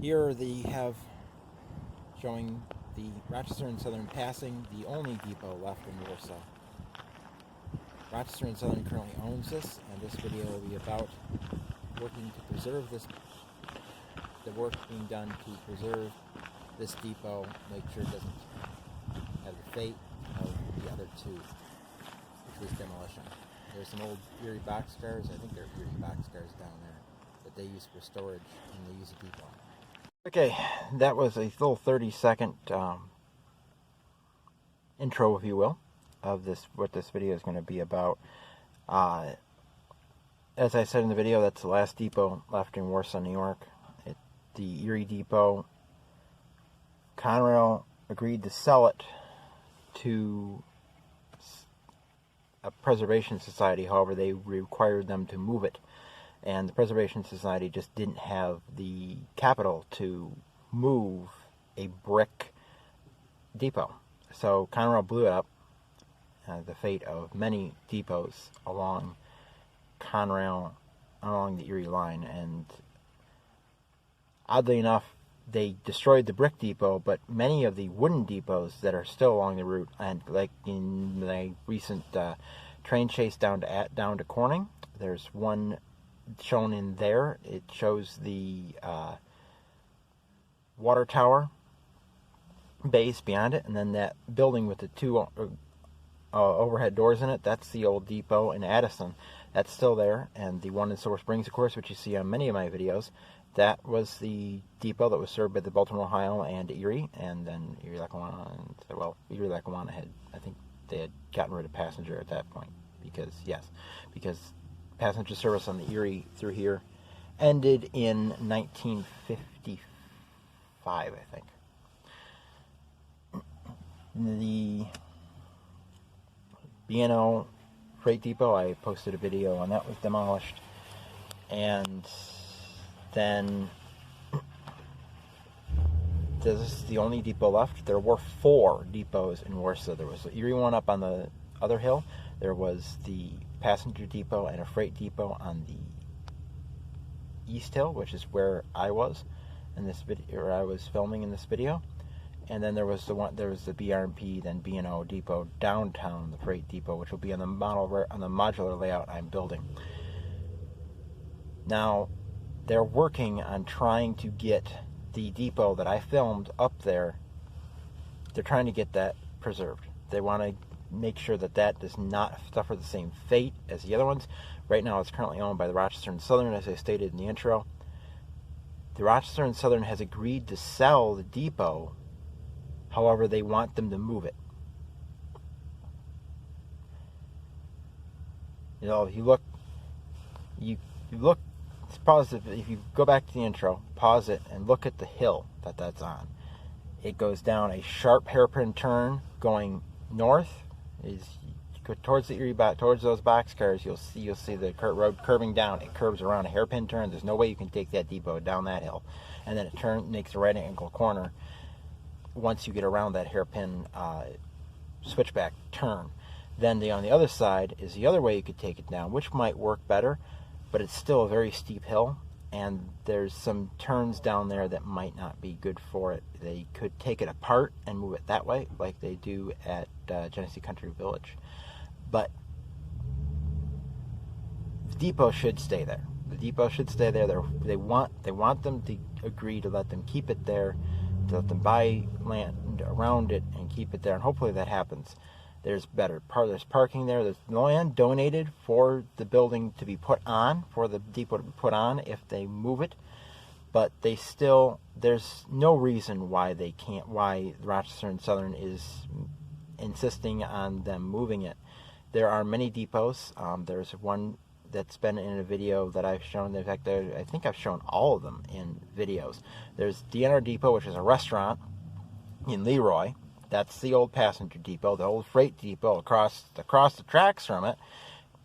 Here they have showing the Rochester and Southern passing the only depot left in Warsaw. Rochester and Southern currently owns this, and this video will be about working to preserve this, the work being done to preserve this depot, make sure it doesn't have the fate of the other two, which was demolition. There's some old Erie boxcars, I think they're Erie boxcars down there, that they use for storage, and they use a depot. Okay, that was a little 30-second intro, if you will, of what this video is going to be about. As I said in the video, that's the last depot left in Warsaw, New York. The Erie Depot. Conrail agreed to sell it to a preservation society. However, they required them to move it, and the preservation society just didn't have the capital to move a brick depot. So Conrail blew it up, the fate of many depots along Conrail, along the Erie line. And oddly enough, they destroyed the brick depot, but many of the wooden depots that are still along the route, and like in the recent train chase down to Corning, there's one shown in there. It shows the water tower base beyond it, and then that building with the two overhead doors in it, that's the old depot in Addison. That's still there. And the one in Silver Springs, of course, which you see on many of my videos, that was the depot that was served by the Baltimore, Ohio, and Erie, and then Erie, Lackawanna, and, well, Erie, Lackawanna had, I think they had gotten rid of passenger at that point, because passenger service on the Erie through here ended in 1955, I think. The B&O Freight Depot, I posted a video on that, was demolished. And then this is the only depot left. There were 4 depots in Warsaw. There was the Erie one up on the other hill. There was the passenger depot and a freight depot on the East Hill, which is where I was in this video, or I was filming in this video. And then there was the BRP, then B&O depot downtown, the freight depot, which will be on the modular layout I'm building. Now, they're working on trying to get the depot that I filmed up there. They're trying to get that preserved. They want to make sure that does not suffer the same fate as the other ones. Right now, it's currently owned by the Rochester and Southern, as I stated in the intro. The Rochester and Southern has agreed to sell the depot. However, they want them to move it. You know, if you look, pause it. If you go back to the intro, pause it, and look at the hill that's on. It goes down a sharp hairpin turn going north. You go towards the Erie, towards those boxcars. You'll see the road curving down. It curves around a hairpin turn. There's no way you can take that depot down that hill, and then it makes a right angle corner. Once you get around that hairpin switchback turn, then on the other side is the other way you could take it down, which might work better, but it's still a very steep hill, and there's some turns down there that might not be good for it. They could take it apart and move it that way, like they do at Genesee Country Village, but the depot should stay there. The depot should stay there. They want them to agree to let them keep it there, to let them buy land around it and keep it there, and hopefully that happens. There's parking there. There's land donated for the building to be put on, for the depot to be put on if they move it, but there's no reason why Rochester and Southern is insisting on them moving it. There are many depots. There's one that's been in a video that I've shown. In fact, I think I've shown all of them in videos. There's DNR Depot, which is a restaurant in Leroy. That's the old passenger depot. The old freight depot across the tracks from it.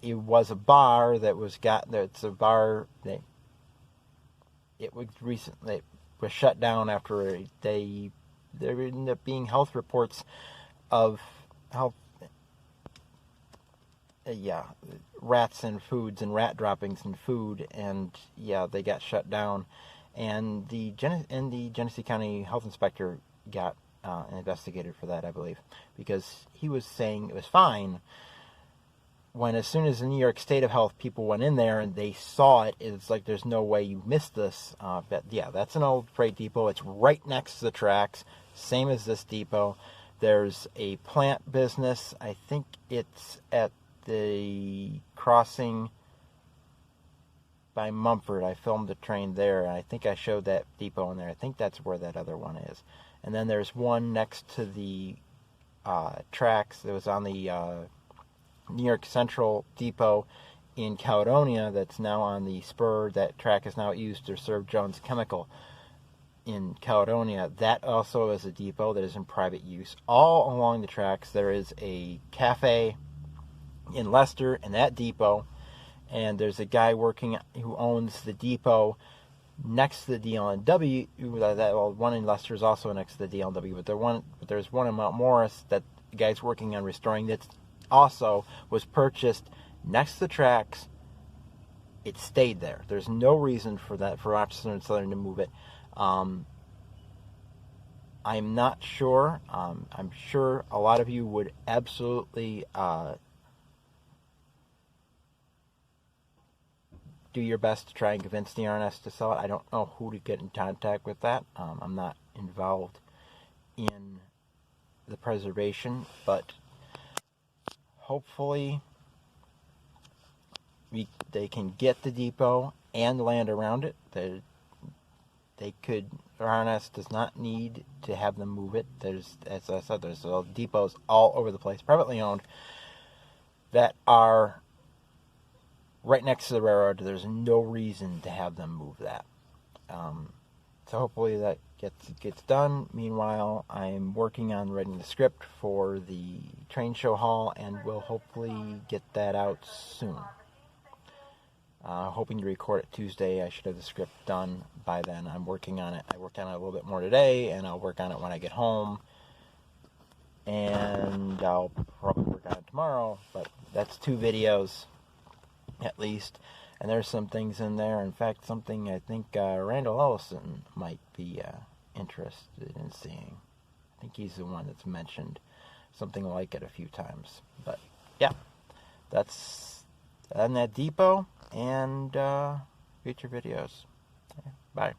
It was a bar that was it's a bar that it was recently shut down after there ended up being health reports of rats in foods and rat droppings in food, and they got shut down. And the Genesee County Health Inspector got investigated for that, I believe, because he was saying it was fine when, as soon as the New York State of Health people went in there and they saw it, it's like, there's no way you missed this. But yeah, that's an old freight depot. It's right next to the tracks, same as this depot. There's a plant business. I think it's at the crossing by Mumford. I filmed the train there, and I think I showed that depot in there. I think that's where that other one is. And then there's one next to the tracks that was on the New York Central Depot in Caledonia that's now on the spur. That track is now used to serve Jones Chemical in Caledonia. That also is a depot that is in private use. All along the tracks there is a cafe in Leicester in that depot, and there's a guy working who owns the depot next to the DLNW. One in Leicester is also next to the DLNW, but there's one in Mount Morris that the guy's working on restoring that also was purchased next to the tracks. It stayed there. There's no reason for Rochester and Southern to move it. I'm not sure. I'm sure a lot of you would absolutely do your best to try and convince the RNS to sell it. I don't know who to get in contact with that. I'm not involved in the preservation, but hopefully they can get the depot and the land around it. RNS does not need to have them move it. There's, as I said, there's depots all over the place, privately owned, that are right next to the railroad. There's no reason to have them move that. So hopefully that gets done. Meanwhile, I'm working on writing the script for the train show hall, and we'll hopefully get that out soon. Hoping to record it Tuesday. I should have the script done by then. I'm working on it. I worked on it a little bit more today, and I'll work on it when I get home. And I'll probably work on it tomorrow, but that's 2 videos at least. And there's some things in there. In fact, something I think Randall Ellison might be interested in seeing. I think he's the one that's mentioned something like it a few times. But yeah, that's on that depot and future videos. Bye.